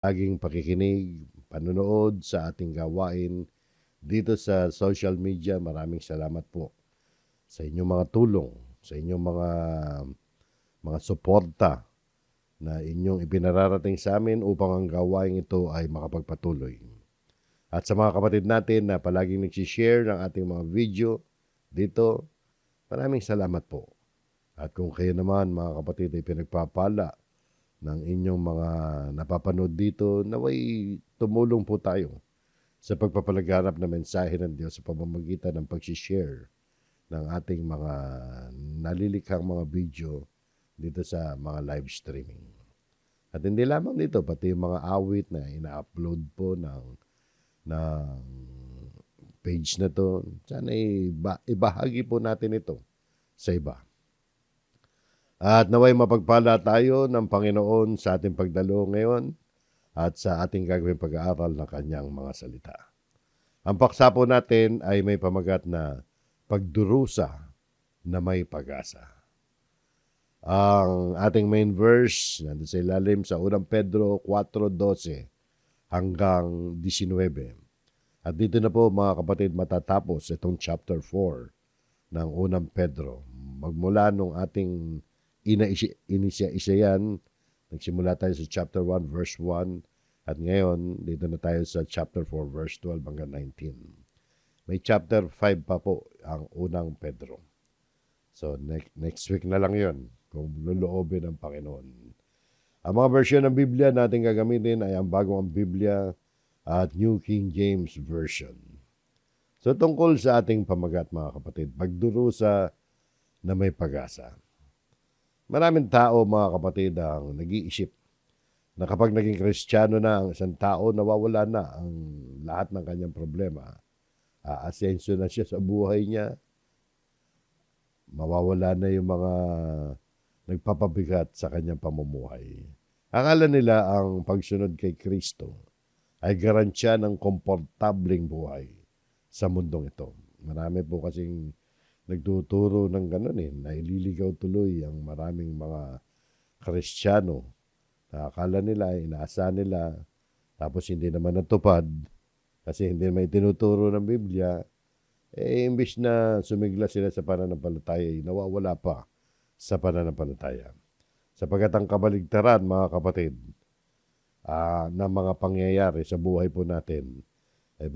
laging pakikinig, panonood sa ating gawain dito sa social media. Maraming salamat po sa inyong mga tulong, sa inyong mga suporta na inyong ipinararating sa amin upang ang gawain ito ay makapagpatuloy. At sa mga kapatid natin na palaging nagsishare ng ating mga video dito, maraming salamat po. At kung kayo naman mga kapatid ay pinagpapala ng inyong mga napapanood dito, naway tumulong po tayo sa pagpapalaganap na mensahe ng Diyos sa pamamagitan ng pag-share ng ating mga nalilikhang mga video dito sa mga live streaming. At hindi lamang dito, pati yung mga awit na ina-upload po ng page na to, sana ibahagi po natin ito sa iba. At naway mapagpala tayo ng Panginoon sa ating pagdalo ngayon at sa ating gagawing pag-aaral ng kanyang mga salita. Ang paksa po natin ay may pamagat na pagdurusa na may pag-asa. Ang ating main verse nandun sa ilalim sa 1 Pedro 4:12 hanggang 19. At dito na po mga kapatid matatapos itong chapter 4 ng 1 Pedro. Magmula nung ating inisya yan, nagsimula tayo sa chapter 1 verse 1 at ngayon dito na tayo sa chapter 4 verse 12 hanggang 19. May chapter 5 pa po ang 1 Pedro. So next week na lang yon kung luluobin ng Panginoon. Ang mga version ng Biblia natin gagamitin ay ang Bagong Biblia at New King James Version. So tungkol sa ating pamagat mga kapatid, pagdurusa na may pag-asa. Maraming tao mga kapatid ang nag-iisip na kapag naging Kristiyano na ang isang tao, nawawala na ang lahat ng kanyang problema. Aasenso na siya sa buhay niya, mawawala na yung mga nagpapabigat sa kanyang pamumuhay. Akala nila ang pagsunod kay Kristo ay garansya ng komportableng buhay sa mundong ito. Marami po kasing nagtuturo ng gano'n naililigaw tuloy ang maraming mga Kristiyano. Akala nila, inaasa nila, tapos hindi naman natupad kasi hindi naman itinuturo ng Biblia. Imbis na sumigla sila sa pananampalataya, nawawala pa sa pananampalataya. Sapagat ang kabaligtaran, mga kapatid, na mga pangyayari sa buhay po natin, ay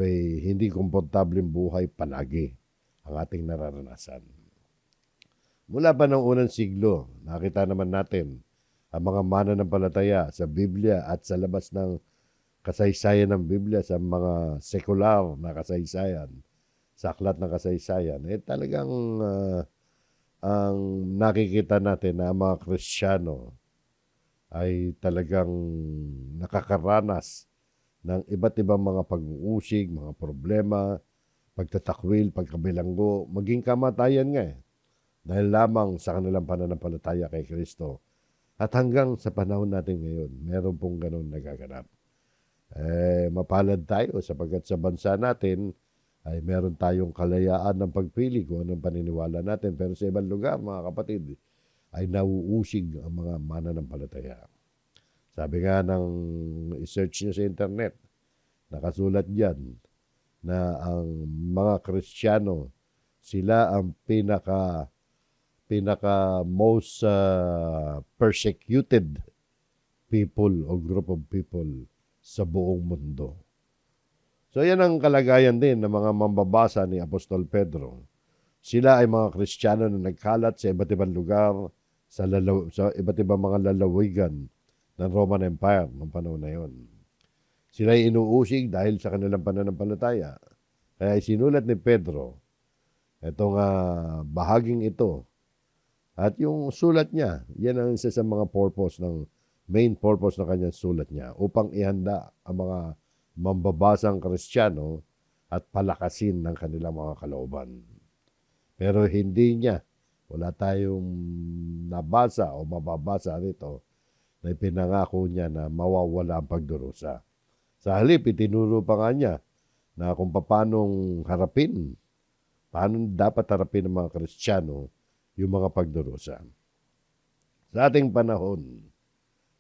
hindi komportableng buhay palagi ang ating nararanasan. Mula pa noong unang siglo, nakita naman natin ang mga mananampalataya sa Biblia at sa labas ng kasaysayan ng Biblia, sa mga sekular na kasaysayan, sa aklat ng kasaysayan, talagang ang nakikita natin na ang mga Kristiyano ay talagang nakakaranas ng iba't ibang mga pag-uusig, mga problema, pagtatakwil, pagkabilanggo, maging kamatayan nga dahil lamang sa kanilang pananampalataya kay Kristo. At hanggang sa panahon natin ngayon, meron pong ganun nagaganap. Mapalad tayo sapagkat sa bansa natin ay meron tayong kalayaan ng pagpili kung anong paniniwala natin. Pero sa ibang lugar, mga kapatid, ay nauusig ang mga mananampalataya. Sabi nga ng i-search nyo sa internet, nakasulat dyan, na ang mga Kristiyano, sila ang pinaka most persecuted people o group of people sa buong mundo. So yan ang kalagayan din ng mga mambabasa ni Apostol Pedro. Sila ay mga Kristiyano na nagkalat sa iba't ibang lugar, sa iba't ibang mga lalawigan ng Roman Empire noong panahon na yon. Sila ay inuusig dahil sa kanilang pananampalataya. Kaya sinulat ni Pedro itong bahaging ito. At yung sulat niya, yan ang isa sa mga main purpose ng kanyang sulat niya upang ihanda ang mga mambabasang Kristiyano at palakasin ng kanilang mga kalooban. Pero hindi niya, wala tayong nabasa o mababasa rito na ipinangako niya na mawawala ang pagdurusa. Sa halip, itinuro pa nga niya na kung paano dapat harapin ng mga Kristiyano yung mga pagdurusa. Sa ating panahon,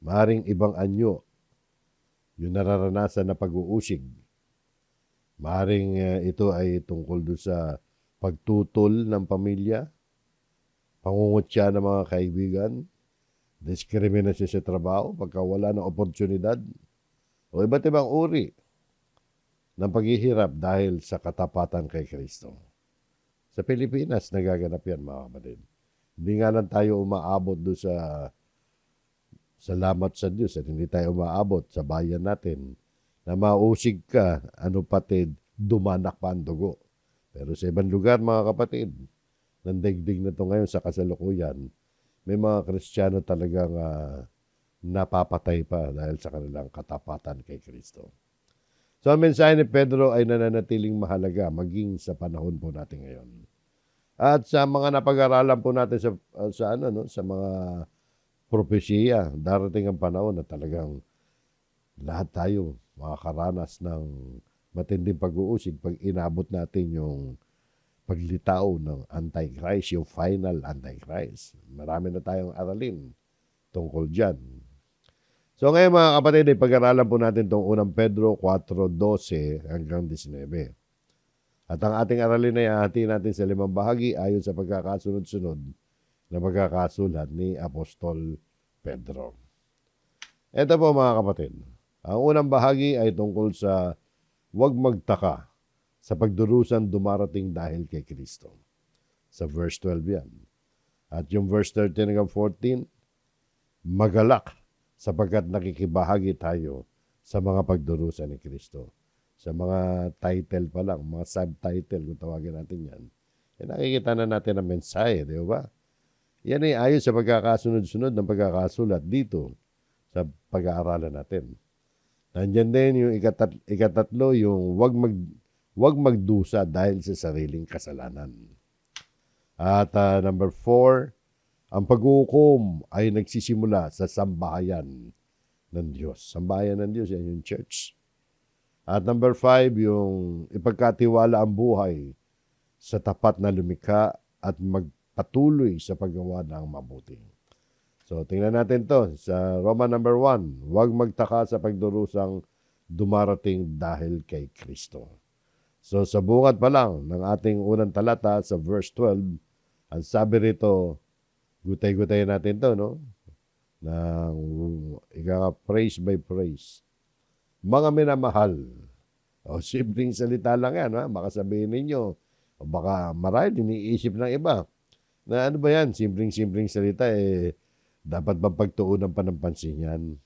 maaaring ibang anyo yung nararanasan na pag-uusig. Maaring ito ay tungkol doon sa pagtutol ng pamilya, pangungutya ng mga kaibigan, diskriminasyon sa trabaho pagka wala ng oportunidad, o iba't ibang uri ng paghihirap dahil sa katapatan kay Kristo. Sa Pilipinas, nagaganap yan, mga kapatid. Hindi nga lang tayo umaabot doon sa salamat sa Diyos at hindi tayo umaabot sa bayan natin na mausig ka, ano patid, dumanak pa ang dugo. Pero sa ibang lugar, mga kapatid, ng daigdig na ito ngayon sa kasalukuyan, may mga Kristiyano talagang napapatay pa dahil sa kanilang katapatan kay Kristo. So ang mensahe ni Pedro ay nananatiling mahalaga maging sa panahon po natin ngayon. At sa mga napag-aralan po natin sa mga propesiya, darating ang panahon na talagang lahat tayo makakaranas ng matinding pag-uusig pag inabot natin yung paglitaw ng Antichrist, yung final Antichrist. Marami na tayong aralin tungkol dyan. So ngayon mga kapatid, pag-aralan po natin itong unang Pedro 4:12 hanggang 19. At ang ating aralin ay ahati natin sa 5 bahagi ayon sa pagkakasunod-sunod na pagkakasulat ni Apostol Pedro. Ito po mga kapatid, ang unang bahagi ay tungkol sa huwag magtaka sa pagdurusan dumarating dahil kay Kristo. Sa verse 12 yan. At yung verse 13 hanggang 14, magalak sapagkat nakikibahagi tayo sa mga pagdurusan ni Kristo. Sa mga title pa lang, mga subtitle, kung tawagin natin yan, nakikita na natin ang mensahe, di ba? Yan ay ayon sa pagkakasunod-sunod ng pagkakasulat dito sa pag-aaralan natin. Nandiyan din yung ikatatlo, yung wag magdusa dahil sa sariling kasalanan. At number 4, ang paghukom ay nagsisimula sa sambahayan ng Diyos. Sambahayan ng Diyos, yan yung church. At number 5, yung ipagkatiwala ang buhay sa tapat na lumikha at magpatuloy sa paggawa ng mabuti. So, tingnan natin to sa Roma number 1. Huwag magtaka sa pagdurusang dumarating dahil kay Kristo. So, sa bungat pa lang ng ating unang talata sa verse 12, ang sabi rito, gutay-gutay natin to, no? Praise by praise. Mga minamahal. O, simpleng salita lang yan, ha? Baka sabihin ninyo, o baka marahil iniisip ng iba, na ano ba yan, simpleng salita, dapat bang pagtuunan pa ng pansin yan?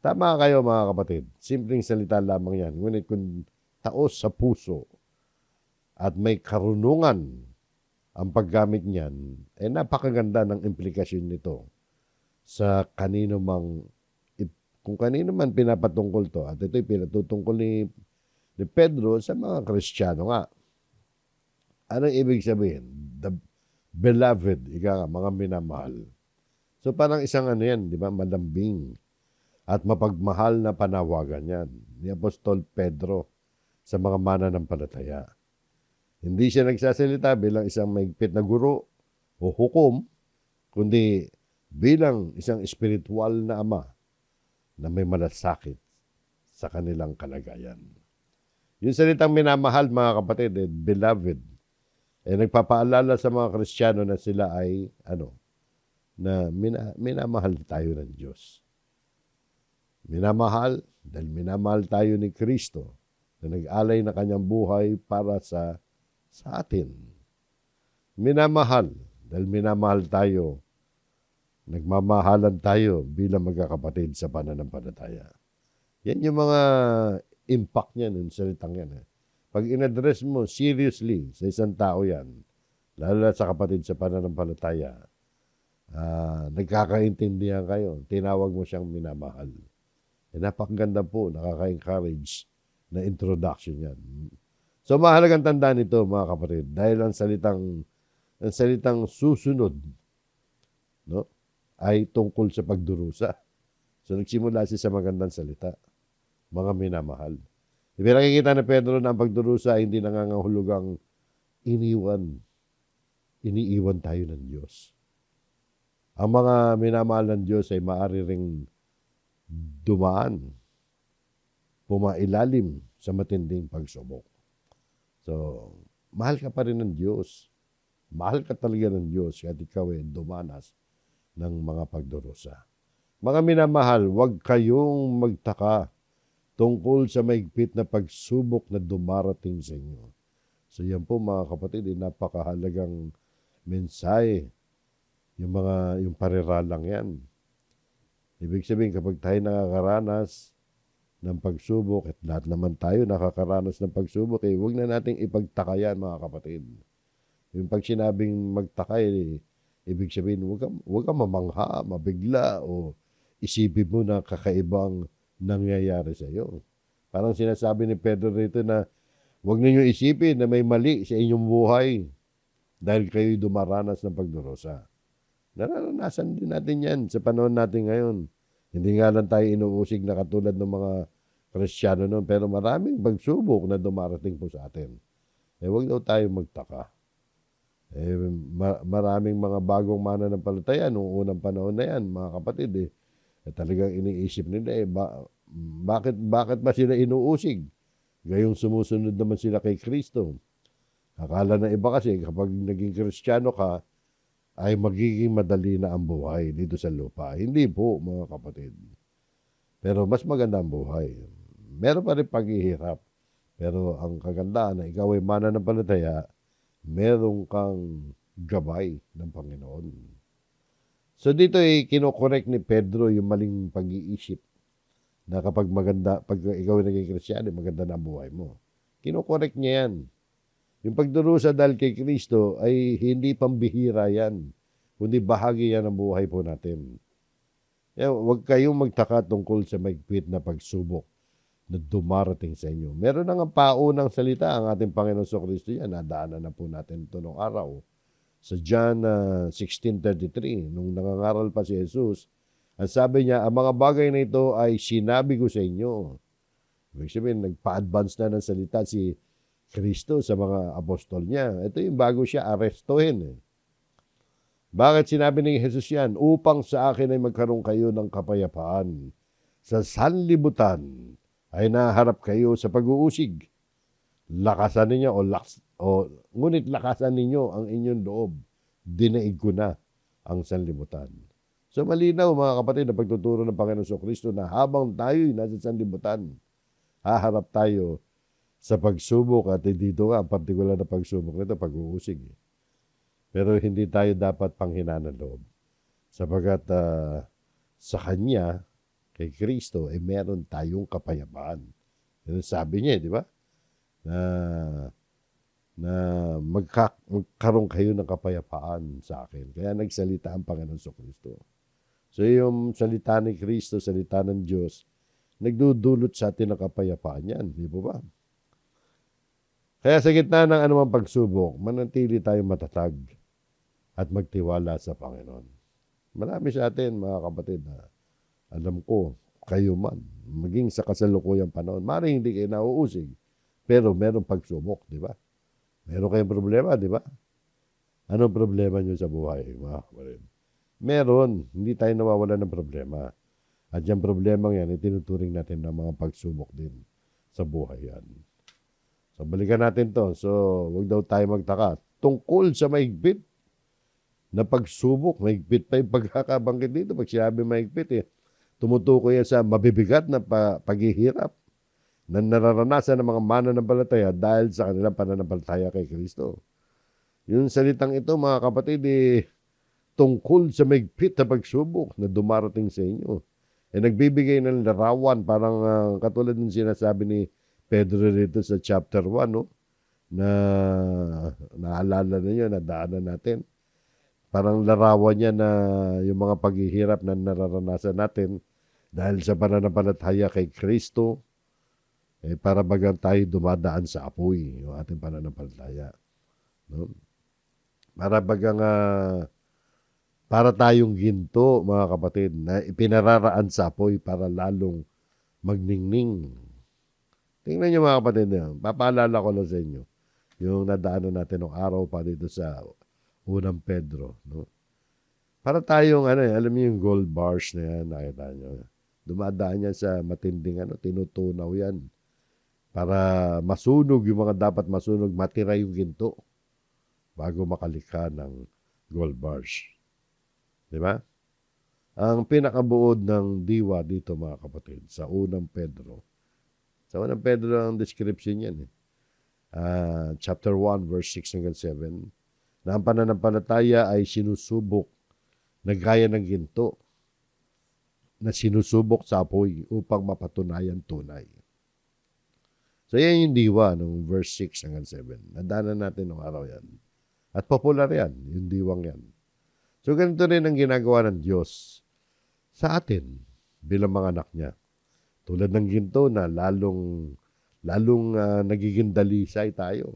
Tama kayo mga kapatid, simpleng salita lamang yan. Ngunit kung taos sa puso at may karunungan ang paggamit niyan, napakaganda ng implikasyon nito sa kanino mang, kung kanino man pinapatungkol to, at ito'y pinatutungkol ni Pedro sa mga Kristiyano nga. Anong ibig sabihin? The beloved, mga minamahal. So parang isang yan, di ba, malambing at mapagmahal na panawagan yan ni Apostol Pedro sa mga mananampalataya. Hindi siya nagsasalita bilang isang maigpit na guro o hukom, kundi bilang isang espiritual na ama na may malasakit sa kanilang kalagayan. Yung salitang minamahal, mga kapatid, beloved, nagpapaalala sa mga Kristiyano na sila ay, na minamahal tayo ng Diyos. Minamahal dahil minamahal tayo ni Kristo na nag-alay na kanyang buhay para sa atin. Minamahal dahil minamahal tayo, nagmamahalan tayo bilang magkakapatid sa pananampalataya. Yan yung mga impact niya ng salitang yan. Pag in-address mo seriously sa isang tao yan, lalo na sa kapatid sa pananampalataya, nagkakaintindihan kayo, tinawag mo siyang minamahal. Napakaganda po, nakaka-encourage na introduction yan. So mahalagang tandaan ito mga kapatid, dahil ang salitang susunod, no, ay tungkol sa pagdurusa. So nagsimula siya sa magandang salita, mga minamahal. Ipinakikita ni Pedro na ang pagdurusa ay hindi nangangahulugang iniiwan tayo ng Diyos. Ang mga minamahal ng Diyos ay maaari ring dumaan pumailalim sa matinding pagsubok. So, mahal ka pa rin ng Diyos. Mahal ka talaga ng Diyos kahit ikaw ay dumanas ng mga pagdurusa. Mga minamahal, huwag kayong magtaka tungkol sa maigpit na pagsubok na dumarating sa inyo. So yan po mga kapatid, napakahalagang mensahe. Yung pariralang yan. Ibig sabihin, kapag tayo nakakaranas ng pagsubok, at lahat naman tayo nakakaranas ng pagsubok, huwag na nating ipagtaka yan mga kapatid. Yung pag sinabing magtaka, ibig sabihin, huwag ka mamangha, mabigla, o isipin mo na kakaibang nangyayari sa iyo. Parang sinasabi ni Pedro rito na huwag ninyo isipin na may mali sa inyong buhay dahil kayo'y dumaranas ng pagdurusa. Nararanasan din natin yan sa panahon natin ngayon. Hindi nga lang tayo inuusig na katulad ng mga Kristiyano noon, pero maraming pagsubok na dumarating po sa atin. Huwag daw tayo magtaka. Maraming mga bagong mananampalataya noong unang panahon na yan, mga kapatid, talagang iniisip nila, bakit ba sila inuusig? Gayong sumusunod naman sila kay Kristo. Akala na iba kasi kapag naging Kristiyano ka, ay magiging madali na ang buhay dito sa lupa. Hindi po, mga kapatid. Pero mas maganda ang buhay. Meron pa rin paghihirap. Pero ang kagandahan na ikaw ay mananampalataya, meron kang gabay ng Panginoon. So dito kinokorek ni Pedro yung maling pag-iisip na kapag ikaw ay naging Kristiyano, maganda na ang buhay mo. Kinokorek niya yan. Yung pagdurusa dahil kay Kristo ay hindi pambihira yan, kundi bahagi yan ng buhay po natin. Huwag kayong magtaka tungkol sa maigpit na pagsubok na dumarating sa inyo. Meron na nga paunang salita ang ating Panginoon Kristo yan. Nadaanan na po natin ito noong araw. Sa John 16:33, nung nangangaral pa si Jesus, ang sabi niya, ang mga bagay na ito ay sinabi ko sa inyo. Ibig sabihin, nagpa-advance na ng salita si Kristo sa mga apostol niya. Ito yung bago siya arestuhin. Bakit sinabi ni Jesus yan? Upang sa akin ay magkaroon kayo ng kapayapaan. Sa sanlibutan ay naharap kayo sa pag-uusig. Lakasan ninyo ngunit lakasan ninyo ang inyong loob. Dinaig ko na ang sanlibutan. So malinaw mga kapatid na pagtuturo ng Panginoon Kristo na habang tayo'y nasa sanlibutan, haharap tayo sa pagsubok at dito nga ang partikular na pagsubok nito, pag-uusig. Pero hindi tayo dapat panghina ng loob. Sapagat sa Kanya, kay Kristo, meron tayong kapayapaan. Yan sabi niya, di ba? Na magkaroon kayo ng kapayapaan sa akin. Kaya nagsalita ang Panginoon Kristo. So yung salita ni Kristo, salita ng Diyos, nagdudulot sa atin ng kapayapaan yan. Di ba? Kaya sa gitna ng anumang pagsubok, manatili tayong matatag at magtiwala sa Panginoon. Marami sa atin, mga kapatid, na alam ko, kayo man, maging sa kasalukuyang panahon, maaaring hindi kayo nauusig, pero meron pagsubok, di ba? Meron kayong problema, di ba? Anong problema nyo sa buhay, mga kapatid? Meron, hindi tayo nawawala ng problema. At yung problema yan, itinuturing natin ng mga pagsubok din sa buhay yan. So, balikan natin to. So, wag daw tayo magtaka. Tungkol sa maigpit na pagsubok, maigpit pa yung pagkakabanggit dito. Pag sinabi maigpit, tumutukoy yan sa mabibigat na paghihirap na nararanasan ng mga mananampalataya dahil sa kanilang pananampalataya kay Kristo. Yung salitang ito, mga kapatid, tungkol sa maigpit na pagsubok na dumarating sa inyo. Nagbibigay ng larawan, parang katulad ng sinasabi ni Pedro rito sa chapter 1, no? Na naalala ninyo, nadaanan natin. Parang larawan niya na yung mga paghihirap na nararanasan natin dahil sa pananampalataya kay Kristo, para bagang tayo dumadaan sa apoy, yung ating pananampalataya. No? Para tayong ginto, mga kapatid, na ipinararaan sa apoy para lalong magningning. Tingnan niyo mga kapatid, papaalala ko lang sa inyo yung nadaanan natin ng araw pa dito sa unang Pedro. No? Para tayong, alam niyo yung gold bars na yan, nakita niyo. Dumadaan yan sa matinding tinutunaw yan. Para masunog yung mga dapat masunog, matira yung ginto bago makalikha ng gold bars. Di ba? Ang pinakabuod ng diwa dito mga kapatid, sa unang Pedro. Sa unang Pedro ang description yan. Chapter 1, verse 6 hanggang 7, na ang pananampalataya ay sinusubok na gaya ng ginto na sinusubok sa apoy upang mapatunayan tunay. So yan yung diwa ng verse 6 hanggang 7. Nadanan natin ng araw yan. At popular yan, yung diwang yan. So ganito rin ang ginagawa ng Diyos sa atin bilang mga anak niya. Tulad ng ginto na lalong nagiging dalisay tayo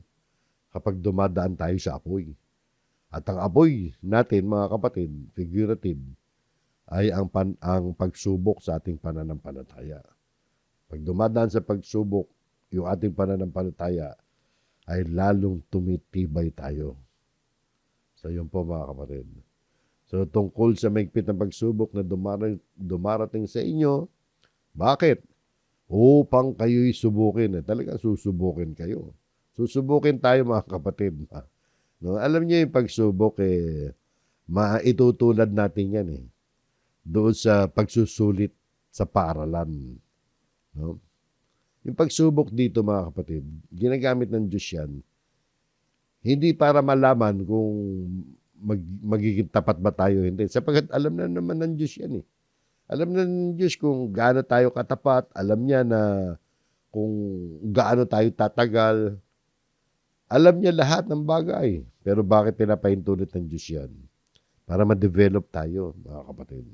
kapag dumadaan tayo sa apoy. At ang apoy natin, mga kapatid, figurative, ay ang pagsubok sa ating pananampalataya. Pag dumadaan sa pagsubok, yung ating pananampalataya ay lalong tumitibay tayo. So yun po mga kapatid. So tungkol sa mahigpit na pagsubok na dumarating sa inyo, bakit? Upang kayo'y subukin. Talagang susubukin kayo. Susubukin tayo mga kapatid. No? Alam niyo yung pagsubok, maitutulad natin yan doon sa pagsusulit sa paaralan. No? Yung pagsubok dito mga kapatid, ginagamit ng Diyos yan, hindi para malaman kung magiging tapat ba tayo hindi. Sapagkat alam na naman ng Diyos yan Alam na ng Diyos kung gaano tayo katapat, alam niya na kung gaano tayo tatagal, alam niya lahat ng bagay. Pero bakit pinapahintulit ng Diyos yan? Para ma-develop tayo, mga kapatid.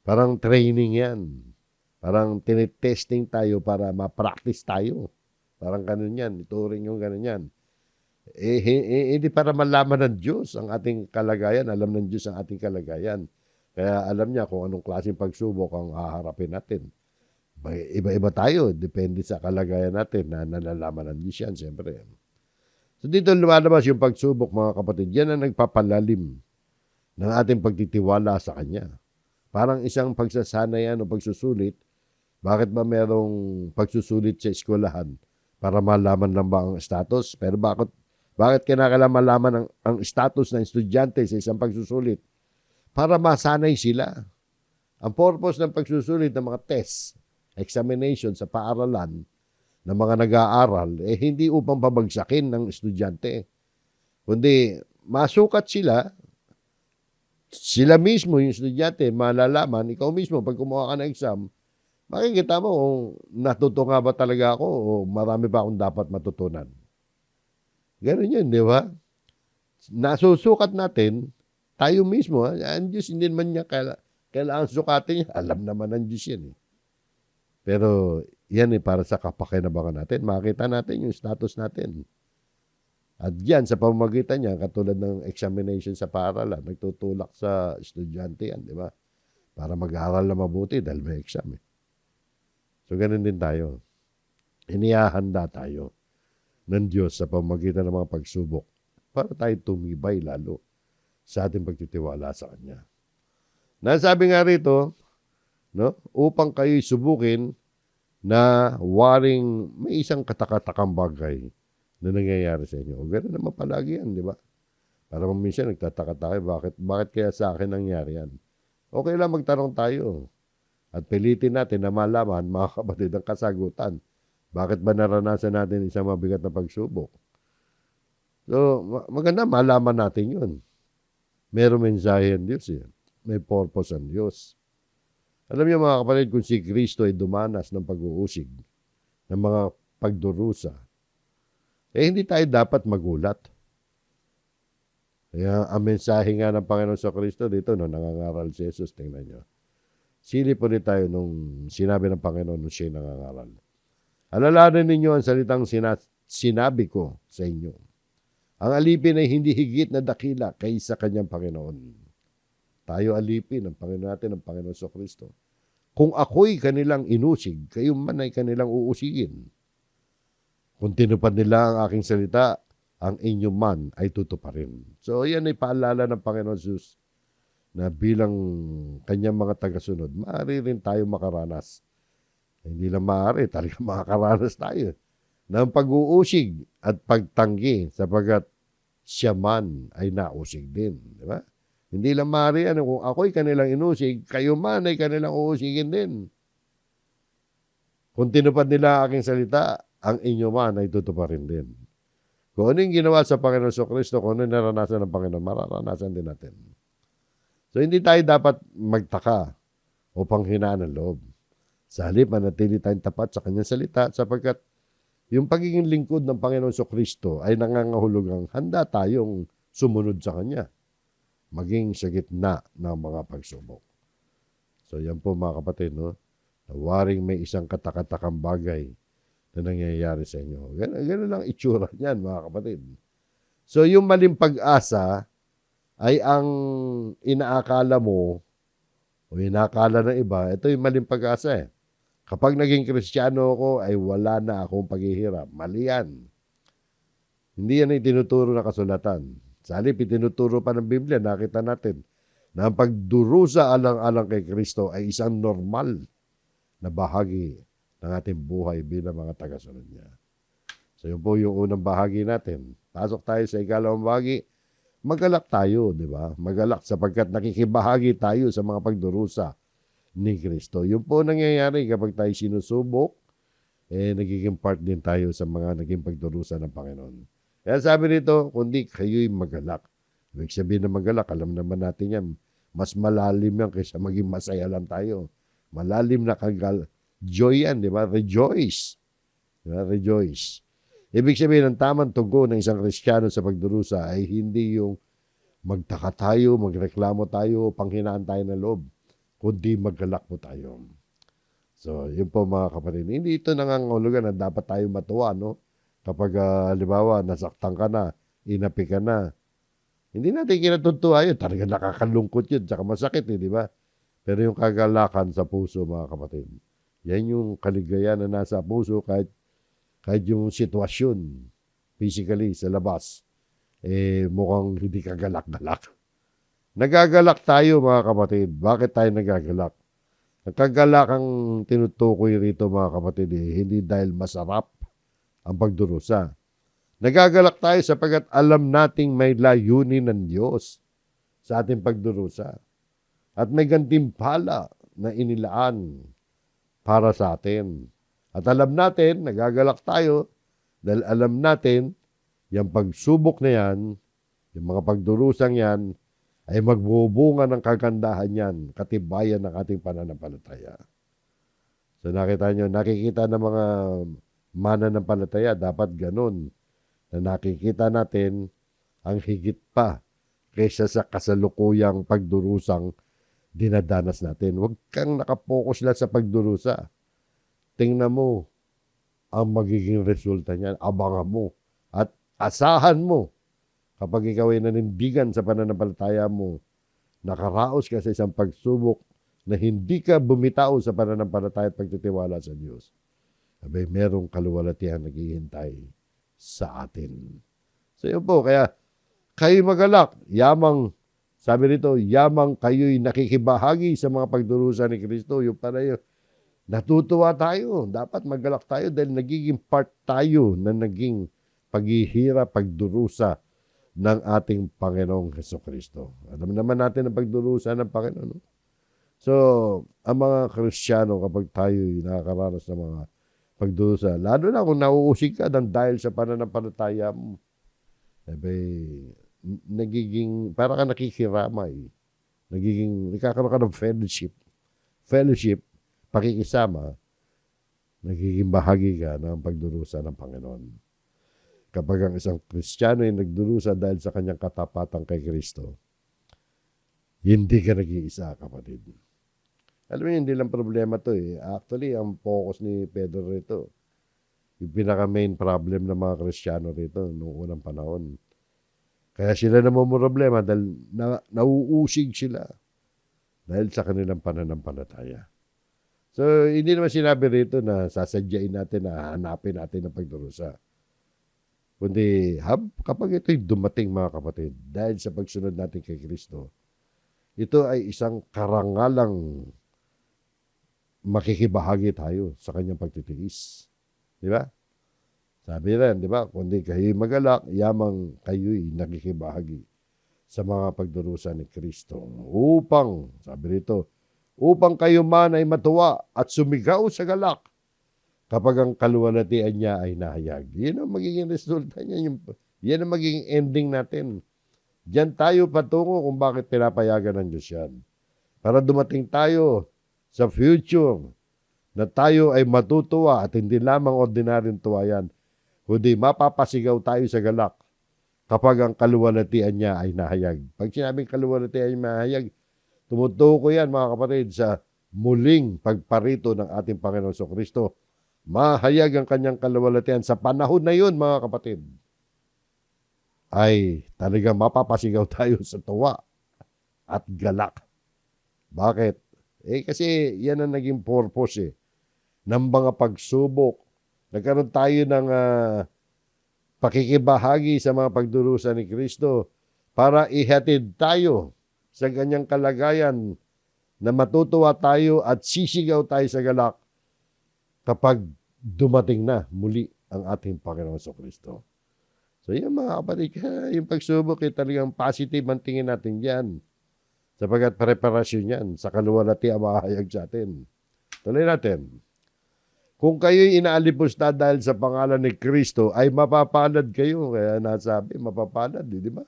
Parang training yan. Parang tinitesting tayo para ma-practice tayo. Parang ganun yan. Ituring yung ganun yan. Hindi para malaman ng Diyos ang ating kalagayan. Alam ng Diyos ang ating kalagayan. Kaya alam niya kung anong klaseng pagsubok ang haharapin natin. Iba-iba tayo. Depende sa kalagayan natin na nalalaman ng Diyos yan, siyempre. So dito lumalabas yung pagsubok, mga kapatid. Yan ang nagpapalalim ng ating pagtitiwala sa Kanya. Parang isang pagsasanayan o pagsusulit. Bakit ba merong pagsusulit sa eskwelahan? Para malaman lang ba ang status? Pero bakit kinakailangan malaman ang status ng estudyante sa isang pagsusulit? Para masanay sila. Ang purpose ng pagsusulit ng mga test, examination sa paaralan ng mga nag-aaral, hindi upang pabagsakin ng estudyante. Kundi masukat sila mismo, yung estudyante, malalaman, ikaw mismo, pag kumuha ka ng exam, makikita mo kung natuto nga ba talaga ako o marami pa akong dapat matutunan. Ganun yun, di ba? Nasusukat natin, tayo mismo, ang Diyos hindi naman niya kailangan sukatin niya. Alam naman ng Diyos yan. Pero yan para sa kapakinabangan natin. Makita natin yung status natin. At yan, sa pamamagitan niya, katulad ng examination sa paaralan, nagtutulak sa estudyante yan, di ba? Para mag-aaral na mabuti dahil may exam So, ganun din tayo. Inihahanda tayo ng Diyos sa pamamagitan ng mga pagsubok para tayo tumibay lalo sa ating pagtitiwala sa Kanya. Nasabi nga rito, upang kayo'y subukin na waring may isang katakatakang bagay na nangyayari sa inyo. O gano'n naman palagi yan, di ba? Para minsan nagtataka tayo, bakit kaya sa akin nangyari yan? Okay lang magtanong tayo. At pilitin natin na malaman, mga kapatid, ang kasagutan. Bakit ba naranasan natin isang mabigat na pagsubok? So, maganda malaman natin yun. Merong mensahe ang Diyos May purpose ang Diyos. Alam niyo mga kapatid, kung si Kristo ay dumanas ng pag-uusig, ng mga pagdurusa, hindi tayo dapat magulat. Kaya ang mensahe nga ng Panginoon sa Kristo dito, nangangaral si Jesus, tingnan niyo. Silip ulit tayo nung sinabi ng Panginoon nung siya'y nangangaral. Alalahanin ninyo ang salitang sinabi ko sa inyo. Ang alipin ay hindi higit na dakila kaysa kanyang Panginoon. Tayo alipin ng Panginoon natin, ng Panginoon sa Kristo. Kung ako'y kanilang inusig, kayo man ay kanilang uusigin. Kung tinupad nila ang aking salita, ang inyo man ay tutuparin. So yan ay paalala ng Panginoon Jesus na bilang kanyang mga tagasunod, maaari rin tayo makaranas. Hindi lang maaari, talagang makakaranas tayo ng pag-uusig at pagtanggi sapagkat siya man ay nausig din. Di ba? Hindi lang maaari kung ako'y kanilang inusig, kayo man ay kanilang uusigin din. Kung tinupad nila aking salita, ang inyo man ay tutuparin din. Kung ano yung ginawa sa Panginoon Kristo, kung ano yung naranasan ng Panginoon, mararanasan din natin. So, hindi tayo dapat magtaka o panghinaan ng loob. Sa halip, manatili tayong tapat sa kanyang salita sapagkat yung pagiging lingkod ng Panginoon Kristo ay nangangahulugang handa tayong sumunod sa kanya, maging sa gitna ng mga pagsubok. So, yan po mga kapatid, no? Waring may isang katakatakang bagay na nangyayari sa inyo. Ganun lang itsura niyan, mga kapatid. So, yung maling pag-asa ay ang inaakala mo o inaakala ng iba, ito yung maling pag-asa eh. Kapag naging Kristiyano ako, ay wala na akong paghihirap. Mali yan. Hindi yan ay tinuturo ng kasulatan. Sa halip, itinuturo pa ng Biblia, nakita natin na ang pagdurusa alang-alang kay Kristo ay isang normal na bahagi ng ating buhay bilang mga tagasunod niya. So yun po yung unang bahagi natin. Pasok tayo sa ikalawang bahagi. Magalak tayo, di ba? Magalak sapagkat nakikibahagi tayo sa mga pagdurusa ni Kristo. Yun po nangyayari kapag tayo sinusubok, nagiging part din tayo sa mga naging pagdurusa ng Panginoon. Kaya sabi nito, kundi kayo'y magalak. Ibig sabihin na magalak, alam naman natin yan, mas malalim yan kaysa maging masaya lang tayo. Malalim na joy yan, di ba? Rejoice. Di ba? Rejoice. Ibig sabihin, ang tamang tugon ng isang Kristiyano sa pagdurusa ay hindi yung magtaka tayo, magreklamo tayo, panghinaan tayo ng loob, kundi maggalak po tayo. So, yun po mga kapatid. Hindi ito nangangahulugan na dapat tayo matuwa, no? Kapag, halimbawa, nasaktan ka na, inapi ka na. Hindi natin kinatutuwa yun. Talaga nakakalungkot yun, tsaka masakit, di ba? Pero yung kagalakan sa puso, mga kapatid, yan yung kaligayahan na nasa puso kahit yung sitwasyon, physically, sa labas, mukhang hindi kagalak-galak. Nagagalak tayo, mga kapatid. Bakit tayo nagagalak? Ang kagalakang tinutukoy rito, mga kapatid, hindi dahil masarap ang pagdurusa. Nagagalak tayo sapagkat alam nating may layunin ng Diyos sa ating pagdurusa. At may gantimpala na inilaan para sa atin. At alam natin, nagagalak tayo dahil alam natin, yung pagsubok na yan, yung mga pagdurusang yan, ay magbubunga ng kagandahan yan, katibayan ng ating pananampalataya. So nakikita ng mga mananampalataya, dapat ganun, na nakikita natin ang higit pa kaysa sa kasalukuyang pagdurusang dinadanas natin. Huwag kang nakapokus lang sa pagdurusa. Tingnan mo ang magiging resulta niyan. Abangan mo at asahan mo kapag ikaw ay nanindigan sa pananampalataya mo, nakaraos ka sa isang pagsubok na hindi ka bumitaw sa pananampalataya at pagtitiwala sa Diyos. Abay, merong kaluwalhatian naghihintay sa atin. So yun po, kaya kayo magalak, yamang, sabi rito, yamang kayo'y nakikibahagi sa mga pagdurusa ni Kristo. Yung para yun, natutuwa tayo. Dapat magalak tayo dahil nagiging part tayo na naging paghihirap, pagdurusa ng ating Panginoong Jesucristo. Alam naman natin ang pagdurusa ng Panginoon. No? So, ang mga Kristiyano kapag tayo'y nakakaranas ng mga pagdurusa, lalo na kung nauusig ka dahil sa pananampalataya mo, nagiging, para ka nakikiramay, nagkakaroon ka ng fellowship, pakikisama, nagiging bahagi ka ng pagdurusa ng Panginoon. Kapag ang isang Kristiyano ay nagdurusa dahil sa kanyang katapatan kay Kristo, hindi ka nag-iisa, kapatid. Alam mo, hindi lang problema to eh. Actually, ang focus ni Pedro rito, yung pinaka-main problem ng mga Kristiyano rito noong unang panahon. Kaya sila namumroblema dahil nauusig sila dahil sa kanilang pananampalataya. So, hindi naman sinabi rito na sasadyain natin na hanapin natin ang pagdurusa. Kundi kapag ito'y dumating, mga kapatid, dahil sa pagsunod natin kay Kristo, ito ay isang karangalang makikibahagi tayo sa kanyang pagtitiis. Di ba? Sabi rin, di ba? Kundi kayo'y magalak, yamang kayo'y nakikibahagi sa mga pagdurusa ni Kristo. Upang, sabi rito, upang kayo man ay matuwa at sumigaw sa galak kapag ang kaluwalhatian niya ay nahayag. Yan ang magiging resulta niya. Yan ang magiging ending natin. Diyan tayo patungo kung bakit pinapayagan ng Diyos yan. Para dumating tayo sa future na tayo ay matutuwa at hindi lamang ordinaryong tuwa yan, kundi mapapasigaw tayo sa galak kapag ang kaluwalhatian niya ay nahayag. Pag sinabing kaluwalhatian niya nahayag, tumutuko yan mga kapatid sa muling pagparito ng ating Panginoon Kristo. Mahayag ang kanyang kaluwalhatian sa panahon na yun mga kapatid. Ay talagang mapapasigaw tayo sa tuwa at galak. Bakit? Kasi yan ang naging purpose ng mga pagsubok. Nagkaroon tayo ng pakikibahagi sa mga pagdurusa ni Kristo para ihatid tayo sa ganyang kalagayan na matutuwa tayo at sisigaw tayo sa galak kapag dumating na muli ang ating Panginoon Kristo. So yan mga kapatid, yung pagsubok talagang positive ang tingin natin dyan. Sapagkat preparasyon yan sa kaluwalhatian mahayag sa atin. Tuloy natin. Kung kayo'y inaalipusta dahil sa pangalan ni Kristo, ay mapapalad kayo. Kaya nasabi, mapapalad, di ba?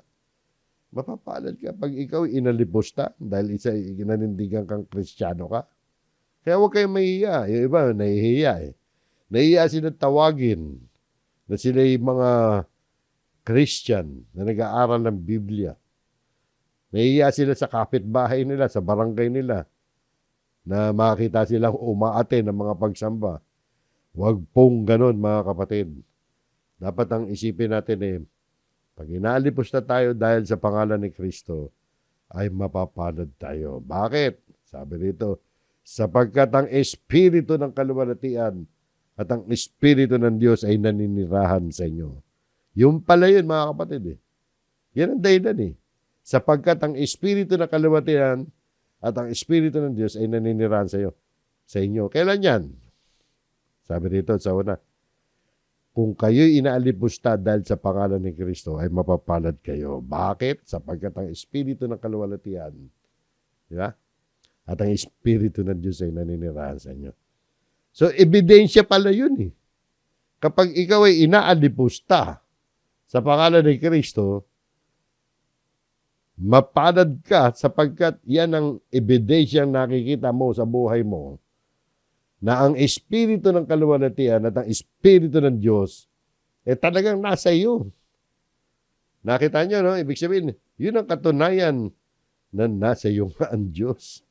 Mapapalad ka pag ikaw inalipusta dahil isa inanindigan kang Kristiyano ka. Kaya huwag kayong mahihiya. Yung iba, nahihiya Nahihiya sila tawagin na sila yung mga Christian na nag-aaral ng Biblia. Nahihiya sila sa kapitbahay nila, sa barangay nila, na makita silang umaate ng mga pagsamba. Huwag pong ganon mga kapatid. Dapat ang isipin natin pag inaalipos na tayo dahil sa pangalan ni Kristo, ay mapapalad tayo. Bakit? Sabi dito, sapagkat ang Espiritu ng kaluwalhatian at ang Espiritu ng Diyos ay naninirahan sa inyo. Yung pala yun mga kapatid Yan ang dahilan Sapagkat ang Espiritu ng kaluwalhatian at ang Espiritu ng Diyos ay naninirahan sa inyo. Kailan yan? Sabi dito sa una, kung kayo'y inaalipusta dahil sa pangalan ni Kristo, ay mapapalad kayo. Bakit? Sapagkat ang Espiritu ng kaluwalhatian, di ba? At ang Espiritu ng Diyos ay naninirahan sa inyo. So, ebidensya pala yun Kapag ikaw ay inaalipusta sa pangalan ni Kristo, mapalad ka sapagkat yan ang ebidensyang nakikita mo sa buhay mo na ang Espiritu ng kaluwalhatian at ang Espiritu ng Diyos talagang nasa iyo. Nakita nyo, no? Ibig sabihin, yun ang katunayan na nasa iyo nga ang Diyos.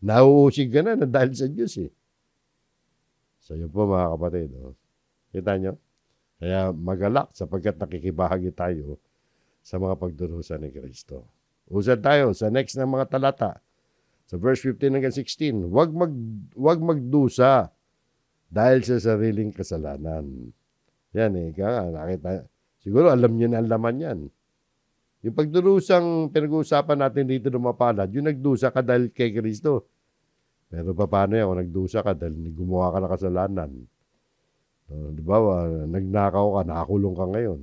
Nauusig ka na dahil sa Diyos So yun po mga kapatid. Kita nyo? Kaya magalak sapagkat nakikibahagi tayo sa mga pagdurusa ni Kristo. Usad tayo sa next na mga talata. Sa verse 15 hanggang 16, wag magdusa dahil sa sariling kasalanan. Yan nakita. Siguro alam niyo na ang laman yan. Yung pagdurusang pinag-uusapan natin dito ng mapalad, yung nagdusa ka dahil kay Kristo. Pero paano yan kung nagdusa ka dahil gumawa ka ng kasalanan? Di ba, nagnakaw ka, nakakulong ka ngayon.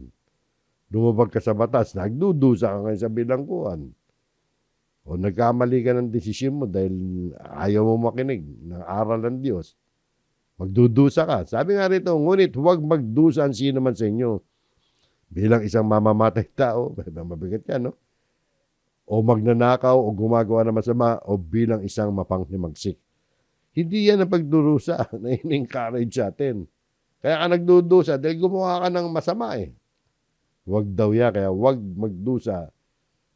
Lumabag ka sa batas, nagdudusa ka ngayon sa bilangguan. O nagkamali ka ng desisyon mo dahil ayaw mo makinig ng aral ng Diyos. Magdudusa ka. Sabi nga rito, ngunit huwag magdusa ang sino man sa inyo. Bilang isang mamamatay tao, mabigat yan, no? O magnanakaw, o gumagawa ng masama, o bilang isang mapanghimagsik. Hindi yan ang pagdurusa na in-encourage sa atin. Kaya ka nagdudusa dahil gumawa ka ng masama Huwag daw yan, kaya huwag magdusa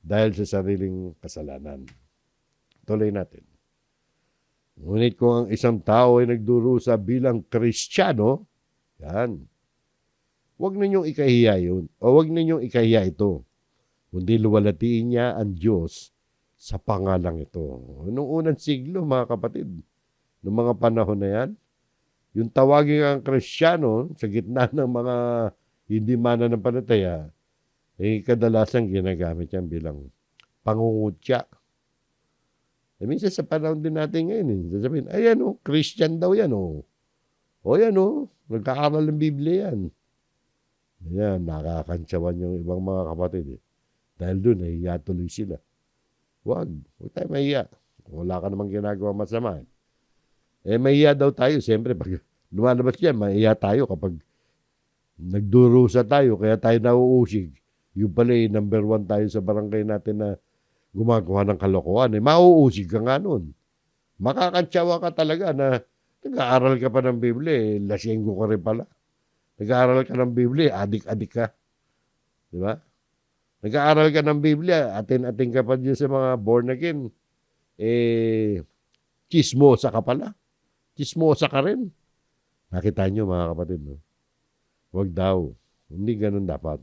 dahil sa sariling kasalanan. Tuloy natin. Ngunit kung ang isang tao ay nagdurusa bilang Kristiyano, yan, huwag ninyong ikahiya yun, o huwag ninyong ikahiya ito, kundi luwalhatiin niya ang Diyos sa pangalang ito. Noong unang siglo, mga kapatid, noong mga panahon na yan, yung tawagin ang Kristiyano sa gitna ng mga hindi mananampalataya, kadalasan ginagamit yan bilang pangungutya. minsan sa panahon din natin ngayon, sasabihin, ayan Christian daw yan O yan nagkaaral ng Biblia yan. Yan, nakakantsawan yung ibang mga kapatid Dahil doon, nahiya tuloy sila. Huwag tayo mahiya. Wala ka namang ginagawa masama. Mahiya daw tayo. Siyempre, pag lumalabas yan, mahiya tayo kapag nagdurusa tayo, kaya tayo nauusig. Yung pala number 1 tayo sa barangay natin na gumagawa ng kalokohan. Mauusig ka nga nun. Makakantsawa ka talaga na nag-aaral ka pa ng Biblia, lasenggo ka rin pala. Nag-aaral ka ng Biblia, adik-adik ka. Di ba? Nag-aaral ka ng Biblia, atin-atin ka pa dyan sa mga born again. Chismosa ka pala. Chismosa ka rin. Nakita nyo mga kapatid, Huwag daw. Hindi ganun dapat.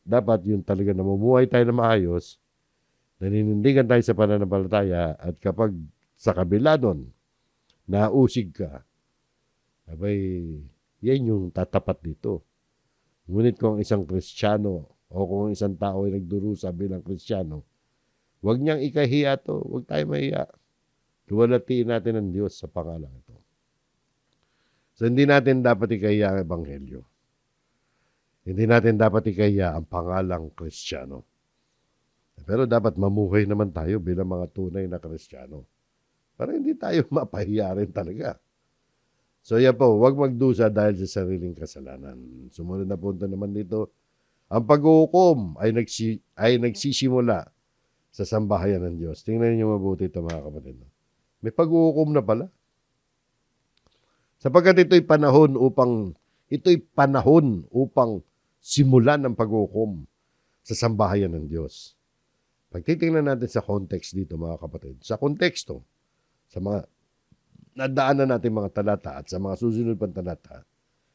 Dapat yung talaga namumuhay tayo na maayos, naninindigan tayo sa pananampalataya, at kapag sa kabila nun, nausig ka, yan yung tatapat dito. Ngunit kung isang Kristiyano o kung isang tao ay nagdurusa bilang Kristiyano, huwag niyang ikahiya to. Huwag tayo mahiya. Luwalhatiin natin ang Diyos sa pangalan ito. So, hindi natin dapat ikahiya ang Ebanghelyo. Hindi natin dapat ikahiya ang pangalang Kristiyano. Pero dapat mamuhay naman tayo bilang mga tunay na Kristiyano. Para hindi tayo mapahiya rin talaga. So yan po, huwag magdusa dahil sa sariling kasalanan. Sumunod na punto naman dito, ang paghuhukom ay nagsisimula sa sambahayan ng Diyos. Tingnan niyo mabuti ito mga kapatid. May paghuhukom na pala. Sapagkat ito'y panahon upang simulan ng paghuhukom sa sambahayan ng Diyos. Pagtitingnan natin sa context dito mga kapatid, sa konteksto, sa mga nadaanan natin mga talata at sa mga susunod pang talata,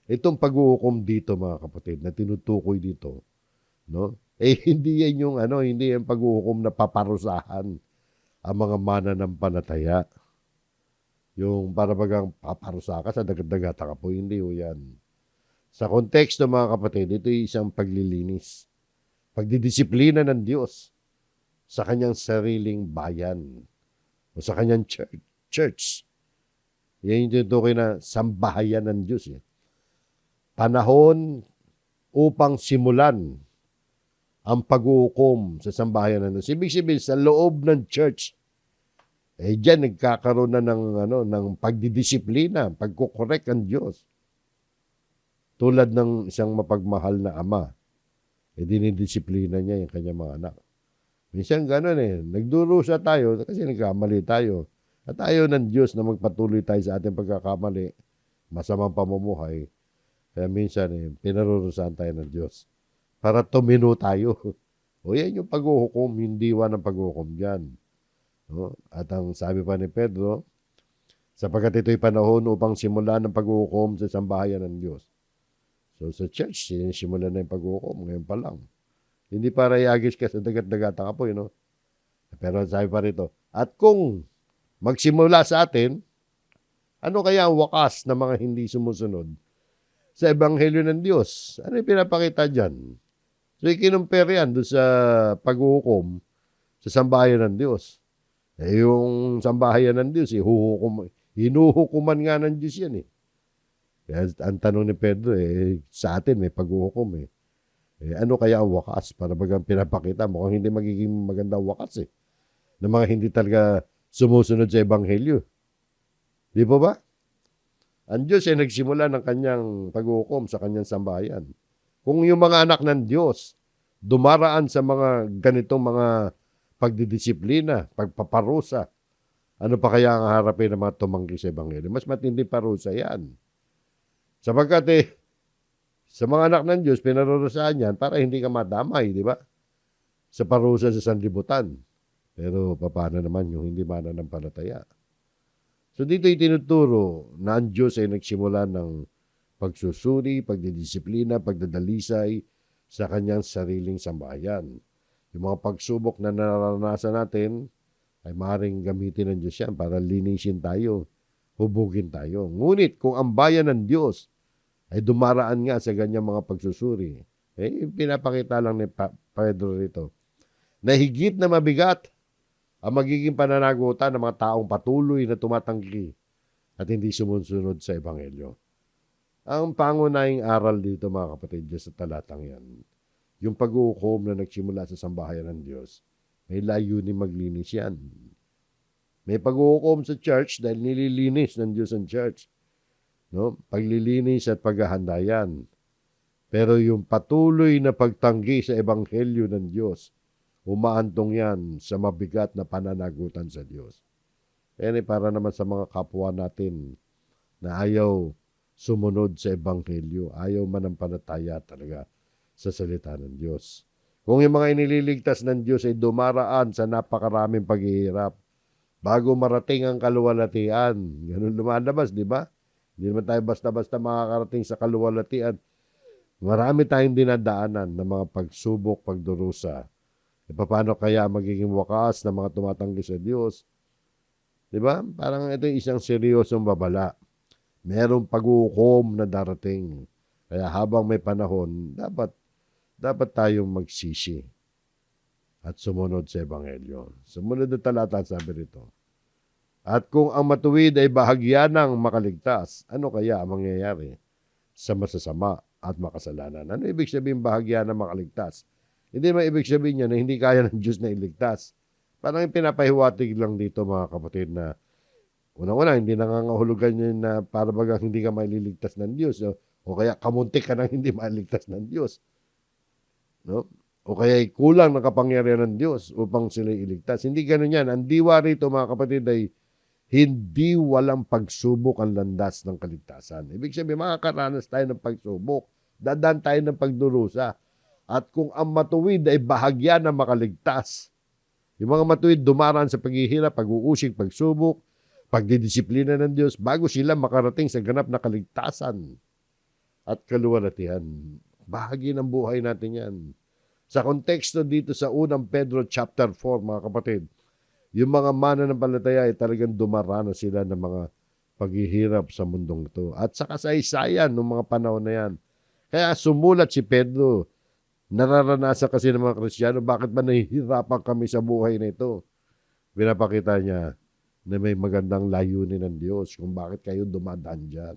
itong paghuhukom dito mga kapatid na tinutukoy dito, hindi yan yung hindi yung paghuhukom na paparusahan ang mga mananampalataya. Yung para bagang paparusa ka sa dagat-dagata ka po, hindi ho yan. Sa konteksto mga kapatid, ito ay isang paglilinis, pagdidisiplina ng Diyos sa kanyang sariling bayan o sa kanyang church. Yan yung tinutukoy na sambahayan ng Diyos. Panahon upang simulan ang paghuhukom sa sambahayan ng Diyos. Ibig sabihin, sa loob ng church, diyan nagkakaroon na ng pagdidisiplina, pagkukorek ang Diyos. Tulad ng isang mapagmahal na ama, dinidisiplina niya yung kanyang mga anak. Minsan gano'n nagdurusa tayo kasi nagkamali tayo. At ayaw ng Diyos na magpatuloy tayo sa ating pagkakamali, masamang pamumuhay. Kaya minsan pinarurusahan tayo ng Diyos para tumino tayo. O yan yung paghuhukom, hindi wa ng paghuhukom dyan. At ang sabi pa ni Pedro, sapagkat ito'y panahon upang simulan ng paghuhukom sa sambahayan ng Diyos. So sa church, simulan na yung paghuhukom, ngayon pa lang. Hindi para iagis ka sa dagat-dagata ka po, Pero sabi pa rito, at kung magsimula sa atin, ano kaya ang wakas ng mga hindi sumusunod sa Ebanghelyo ng Diyos? Ano yung pinapakita dyan? So ikinumpere yan doon sa paghuhukom sa sambahayan ng Diyos. Yung sambahayan ng Diyos, hinuhukuman nga ng Diyos yan. Kaya ang tanong ni Pedro, sa atin may paghuhukom. Ano kaya ang wakas? Para bagang pinapakita, mukhang hindi magiging magandang wakas ng mga hindi talaga sumusunod sa Ebanghelyo. Di po ba? Ang Diyos ay nagsimula ng kanyang paghuhukom sa kanyang sambahayan. Kung yung mga anak ng Diyos dumaraan sa mga ganitong mga pagdidisiplina, pagpaparusa, ano pa kaya ang harapin ng mga tumanggi sa Ebanghelyo? Mas matindi parusa yan. Sapagkat sa mga anak ng Diyos, pinarurusahan yan para hindi ka madamay, di ba? Sa parusa sa sanlibutan. Pero paano naman yung hindi mananampalataya? So dito itinuturo na ang Diyos ay nagsimula ng pagsusuri, pagdidisiplina, pagdadalisay sa kanyang sariling sambahayan. Yung mga pagsubok na naranasan natin ay maaaring gamitin ng Diyos yan para linisin tayo, hubugin tayo. Ngunit kung ang bayan ng Diyos ay dumaraan nga sa ganyang mga pagsusuri, pinapakita lang ni Pedro rito na higit na mabigat ang magiging pananagutan ng mga taong patuloy na tumatanggi at hindi sumusunod sa Ebanghelyo. Ang pangunahing aral dito mga kapatid sa talatang yan, yung pag-uukom na nagsimula sa sambahayan ng Diyos, may layunin maglinis yan. May pag-uukom sa church dahil nililinis ng Diyos ang church. No? Paglilinis at paghahanda yan. Pero yung patuloy na pagtanggi sa Ebanghelyo ng Diyos, umaantong yan sa mabigat na pananagutan sa Diyos. Kaya para naman sa mga kapwa natin na ayaw sumunod sa Ebanghelyo, ayaw manampalataya talaga sa salita ng Diyos. Kung yung mga inililigtas ng Diyos ay dumaraan sa napakaraming paghihirap, bago marating ang kaluwalhatian, ganun lumalabas, di ba? Hindi naman tayo basta-basta makakarating sa kaluwalhatian. Marami tayong dinadaanan ng mga pagsubok, pagdurusa. E paano kaya magiging wakas ng mga tumatanggi sa Diyos? Di ba? Parang ito isang seryosong babala. Merong pag-uukom na darating. Kaya habang may panahon, dapat tayong magsisi at sumunod sa Ebanghelyo. Sumunod na talata, sabi rito. At kung ang matuwid ay bahagya ng makaligtas, ano kaya ang mangyayari sa masasama at makasalanan? Ano ibig sabihin bahagya ng makaligtas? Hindi naman ibig sabihin niya na hindi kaya ng Diyos na iligtas. Parang pinapahiwatig lang dito mga kapatid na unang-una, hindi nangangahulugan niya na para bagang hindi ka maliligtas ng Diyos. O kaya kamuntik ka nang hindi maliligtas ng Diyos. No? O kaya kulang ng kapangyarihan ng Diyos upang sila iligtas. Hindi ganun yan. Ang diwa rito mga kapatid ay hindi walang pagsubok ang landas ng kaligtasan. Ibig sabihin, makakaranas tayo ng pagsubok. Dadaan tayo ng pagdurusa. At kung ang matuwid ay bahagya na makaligtas, yung mga matuwid dumaraan sa paghihirap, pag-uusig, pagsubok, pagdidisiplina ng Diyos, bago sila makarating sa ganap na kaligtasan at kaluwalhatian. Bahagi ng buhay natin yan. Sa konteksto dito sa unang Pedro chapter 4, mga kapatid, yung mga mananampalataya ay talagang dumaranas sila ng mga paghihirap sa mundong ito. At sa kasaysayan ng mga panahon na yan. Kaya sumulat si Pedro, nararanasan kasi ng mga Kristiyano, bakit ba nahihirapan kami sa buhay na ito? Pinapakita niya na may magandang layunin ng Diyos kung bakit kayo dumadaan dyan.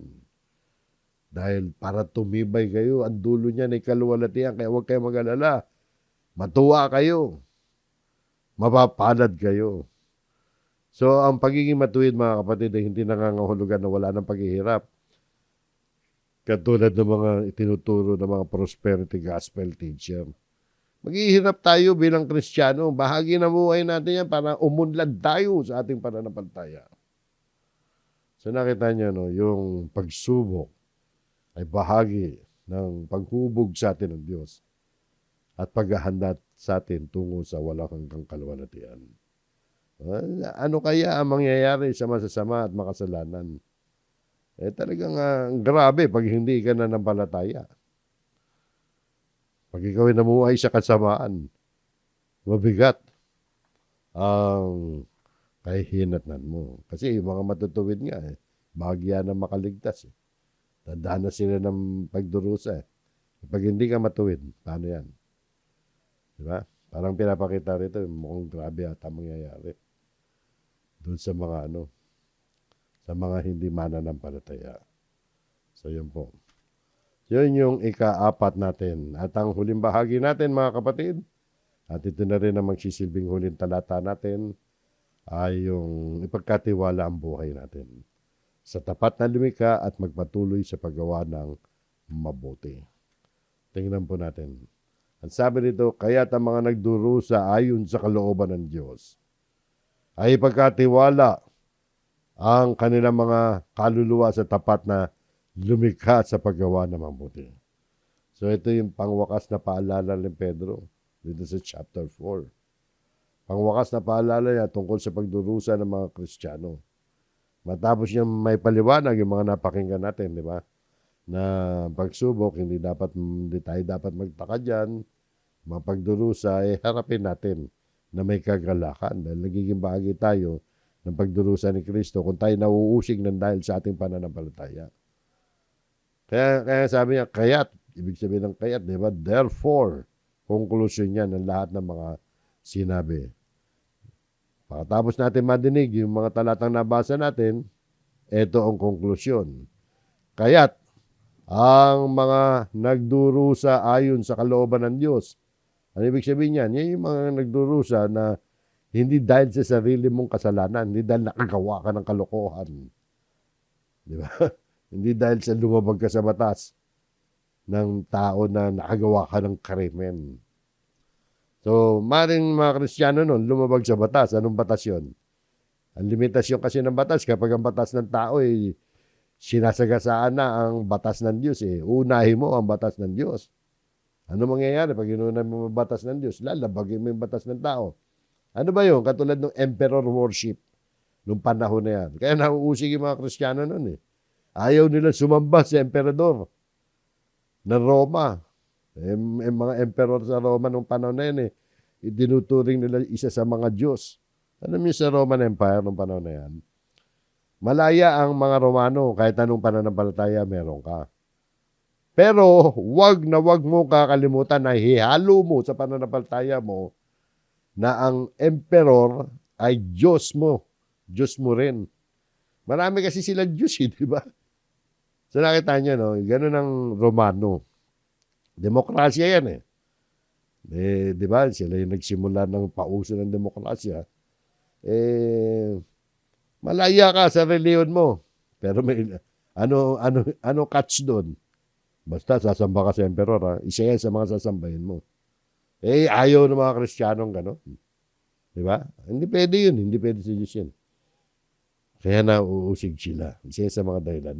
Dahil para tumibay kayo, ang dulo niya ay kaluwalhatian, kaya huwag kayo mag-alala. Matuwa kayo. Mapapalad kayo. So, ang pagiging matuwid, mga kapatid, ay hindi nangangahulugan na wala ng paghihirap. Katulad ng mga itinuturo ng mga prosperity gospel teacher. Maghihirap tayo bilang Kristiyano. Bahagi ng buhay natin yan para umunlad tayo sa ating pananampalataya. So, nakita niyo, no, yung pagsubok ay bahagi ng paghubog sa atin ng Diyos at paghahanda sa atin tungo sa walang hanggang kaluwalhatian. Ano kaya ang mangyayari sa masasama at makasalanan? Talagang grabe pag hindi ka nanampalataya. Pag ikaw ay namuhay sa kasamaan, mabigat ang kahihinatnan mo. Kasi yung mga matutuwid nga, bahagya na makaligtas. Dadaan sila ng pagdurusa. Pag hindi ka matuwid, paano yan? Diba? Parang pinapakita rito, mukhang grabe ata mangyayari doon sa mga sa mga hindi mananampalataya. So, yun po. Yun yung ika-4 natin. At ang huling bahagi natin, mga kapatid, at ito na rin ang magsisilbing huling talata natin, ay yung ipagkatiwala ang buhay natin sa tapat na lumikha at magpatuloy sa paggawa ng mabuti. Tingnan po natin. Ang sabi nito, kaya't ang mga nagdurusa ayon sa kalooban ng Diyos ay ipagkatiwala ang kanilang mga kaluluwa sa tapat na lumikha sa paggawa ng mabuti. So ito yung pangwakas na paalala ni Pedro dito sa chapter 4. Pangwakas na paalala niya tungkol sa pagdurusa ng mga Kristiyano. Matapos niya may paliwanag yung mga napakinggan natin, di ba? Na pagsubok, hindi tayo dapat magtaka dyan. Mga pagdurusa, harapin natin na may kagalakan dahil nagiging bahagi tayo ng pagdurusa ni Kristo kung tayo nauusig ng dahil sa ating pananampalataya. Kaya sabi niya, kaya't, ibig sabihin ng kaya't, di ba? Therefore, conclusion niya ng lahat ng mga sinabi. Pagkatapos natin madinig yung mga talatang nabasa natin, ito ang konklusyon. Kaya't ang mga nagdurusa ayon sa kalooban ng Diyos. Ano ibig sabihin yan? Yan yung mga nagdurusa na hindi dahil sa sarili mong kasalanan, hindi dahil nakagawa ka ng kalokohan. Di ba? Hindi dahil sa lumabag ka sa batas ng tao na nakagawa ka ng krimen. So, maring mga Kristiyano nun, lumabag sa batas. Anong batas yun? Ang limitasyon kasi ng batas, kapag ang batas ng tao ay sinasagasaan na ang batas ng Diyos, unahin mo ang batas ng Diyos. Ano mangyayari pag inuunahin mo ang batas ng Diyos? Lalabagin mo yung batas ng tao. Ano ba yun? Katulad ng emperor worship nung panahon na yan. Kaya nauusig yung mga Kristiyano nun Ayaw nila sumamba sa emperador ng Roma. Mga emperor sa Roma nung panahon na yan itinuturing nila isa sa mga Diyos. Alam niyo sa Roman Empire nung panahon na yan, malaya ang mga Romano kahit anong pananampalataya meron ka. Pero wag mo kakalimutan na hihalo mo sa pananampalataya mo na ang emperor ay Diyos mo. Diyos mo rin. Marami kasi sila Diyos di ba? So nakita niyo, no? Ganun ang Romano. Demokrasya yan di ba? Sila yung nagsimula ng pauso ng demokrasya. Malaya ka sa reliyon mo. Pero may ano catch doon? Basta sasamba ka sa emperor, isa yan sa mga sasambahin mo. Ayaw ng mga Kristiyanong gano'n. Di ba? Hindi pwede yun. Hindi pwede sa Diyos yun. Kaya nauusig sila. Isa sa mga dahilan.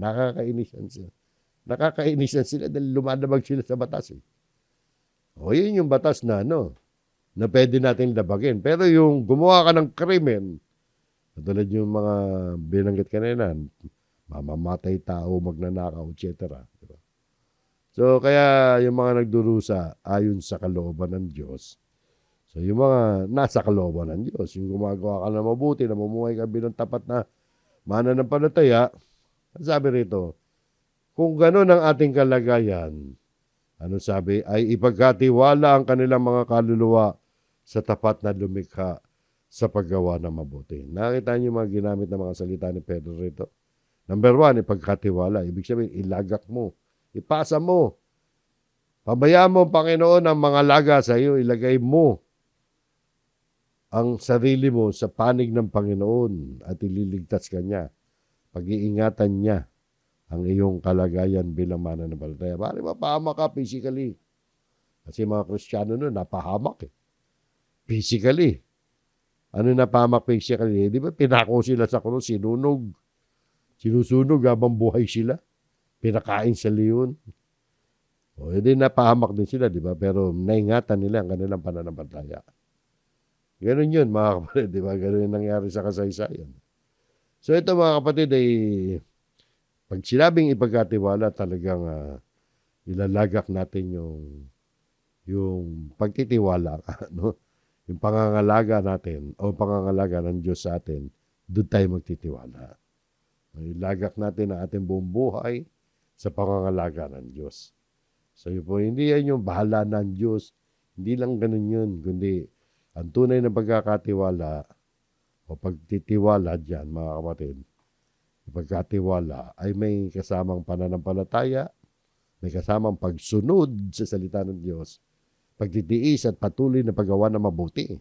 Nakakainisan sila dahil lumadabag sila sa batas. Yun yung batas na na pwede natin labagin. Pero yung gumawa ka ng krimen, katulad yung mga binanggit kanina, mamamatay tao, magnanakaw, etc. Diba? So, kaya yung mga nagdurusa ayon sa kalooban ng Diyos. So, yung mga nasa kalooban ng Diyos, yung gumagawa ka na mabuti, namumuhay ka bilang tapat na mananampalataya, sabi rito, kung gano'n ang ating kalagayan, ano sabi, ay ipagkatiwala ang kanilang mga kaluluwa sa tapat na lumikha sa paggawa ng mabuti. Nakita niyo mga ginamit na mga salita ni Pedro rito? Number 1, ipagkatiwala. Ibig sabihin, ilagak mo. Ipasa mo. Pabayaan mo ang Panginoon ang mga laga sa iyo. Ilagay mo ang sarili mo sa panig ng Panginoon at ililigtas ka niya. Pag-iingatan niya ang iyong kalagayan bilang mananampalataya. Bari mapahamak ka physically. Kasi mga Kristiyano nun, napahamak physically. Ano napahamak physically? Di ba pinako sila sa krus, sinusunog habang buhay sila. Pinakain sa leon. Hindi napahamak din sila, di ba? Pero naingatan nila ang kanilang pananampalataya. Ganun yun, mga kapatid, di ba? Ganun yung nangyari sa kasaysayan. So ito mga kapatid ay pag sinabing ipagkatiwala, talagang ilalagak natin yung pagtitiwala, yung pangangalaga natin o pangangalaga ng Diyos sa atin, doon tayo magtitiwala. Ilagak natin ang ating buong buhay sa pangangalaga ng Diyos. So yun po, hindi yan yung bahala ng Diyos. Hindi lang ganun yun, kundi ang tunay na pagkakatiwala o pagtitiwala dyan, mga kapatid, pagkatiwala ay may kasamang pananampalataya, may kasamang pagsunod sa salita ng Diyos, pagtitiis at patuloy na paggawa ng mabuti.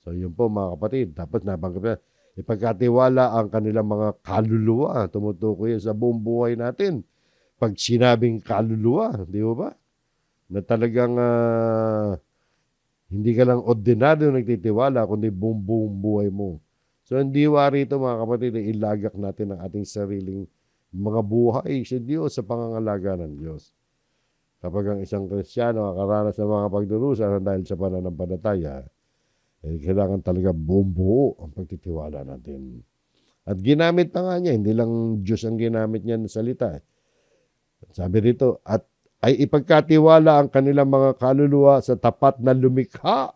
So yun po mga kapatid, tapos nabanggit ipagkatiwala ang kanilang mga kaluluwa, tumutukoy sa buong buhay natin. Pag sinabing kaluluwa, di ba? Na talagang hindi ka lang ordinaryo nagtitiwala, kundi buong buhay mo. So, hindi rito mga kapatid na ilagak natin ang ating sariling mga buhay sa Diyos, sa pangangalaga ng Diyos. Kapag ang isang Kristiyano nakaranas ng mga pagdurusa dahil sa pananampalataya, kailangan talaga buong buo ang pagtitiwala natin. At ginamit pa nga niya, hindi lang Diyos ang ginamit niya na salita. Sabi rito, at ay ipagkatiwala ang kanilang mga kaluluwa sa tapat na lumikha.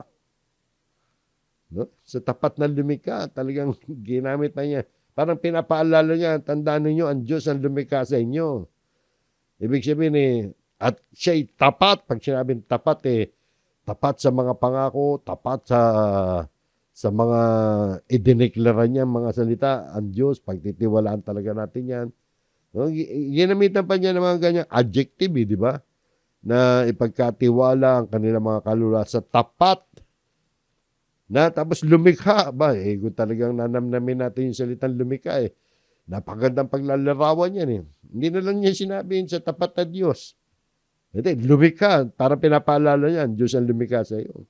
Sa tapat na lumikha, talagang ginamit na niya. Parang pinapaalala niya, tandaan ninyo, ang Diyos ang lumikha sa inyo. Ibig sabihin at siya'y tapat. Pag sinabing tapat tapat sa mga pangako, tapat sa mga idineklara niya mga salita, ang Diyos, pagtitiwalaan talaga natin yan. No, ginamitan pa niya ng mga ganyang adjective, di ba? Na ipagkatiwala ang kanilang mga kaluluwa sa tapat na tapos lumikha. Ba, kung talagang nanamnamin natin yung salitang lumikha, napakagandang paglalarawan yan eh. Hindi na lang niya sinabihin sa tapat na Diyos. Hindi, lumikha. Para pinapaalala niya, ang Diyos ang lumikha sa iyo.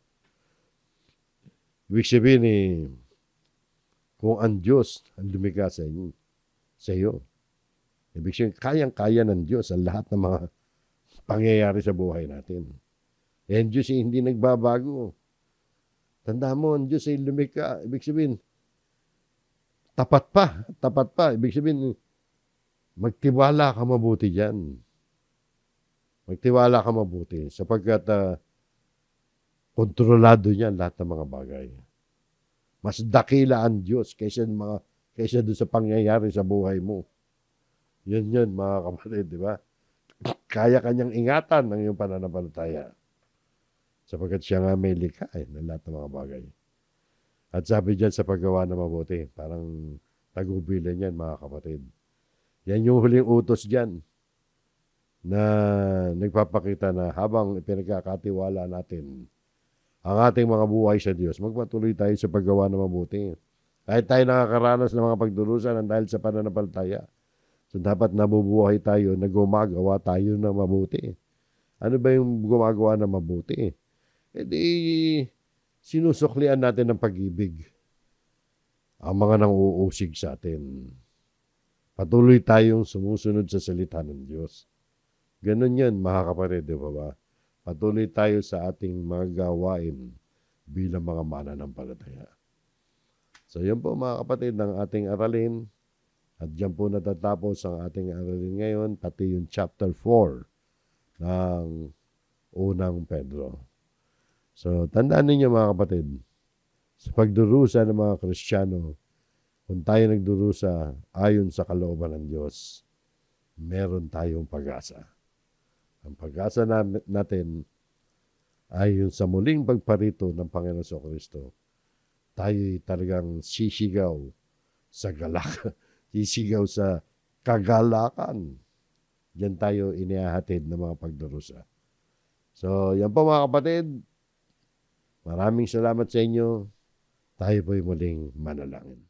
Ibig sabihin kung ang Diyos ang lumikha sa iyo, ibig sabihin, kayang-kaya ng Diyos ang lahat ng mga pangyayari sa buhay natin. Ang Diyos hindi nagbabago. Tanda mo, ang Diyos ay lumikha. Ibig sabihin, tapat pa. Ibig sabihin, magtiwala ka mabuti dyan. Magtiwala ka mabuti sapagkat kontrolado niya lahat ng mga bagay. Mas dakila ang Diyos kaysa doon sa pangyayari sa buhay mo. Yun, mga kapatid, di ba? Kaya kanyang ingatan ng iyong pananampalataya. Sapagkat siya nga may likha ng lahat ng mga bagay. At sabi dyan sa paggawa na mabuti, parang tagubilin yan, mga kapatid. Yan yung huling utos dyan na nagpapakita na habang ipinagkakatiwala natin ang ating mga buhay sa Diyos, magpatuloy tayo sa paggawa na mabuti. Kahit tayo nakakaranas ng mga pagdurusan dahil sa pananampalataya. So dapat nabubuhay tayo na gumagawa tayo ng mabuti. Ano ba yung gumagawa ng mabuti? Sinusuklian natin ng pag-ibig ang mga nang-uusig sa atin. Patuloy tayong sumusunod sa salita ng Diyos. Ganun yan, mga kapatid, di ba? Patuloy tayo sa ating mga gawain bilang mga mananampalataya. So yan po, mga kapatid, ang ating aralin. At diyan po natatapos ang ating aralin ngayon, pati yung chapter 4 ng unang Pedro. So, tandaan ninyo, mga kapatid, sa pagdurusa ng mga Kristiyano, kung tayo nagdurusa ayon sa kalooban ng Diyos, meron tayong pag-asa. Ang pag-asa natin ay yung sa muling pagparito ng Panginoon sa Kristo. Tayo'y talagang sisigaw sa galak, sisigaw sa kagalakan. Diyan tayo inihahatid ng mga pagdurusa. So, yan po, mga kapatid. Maraming salamat sa inyo. Tayo po'y muling manalangin.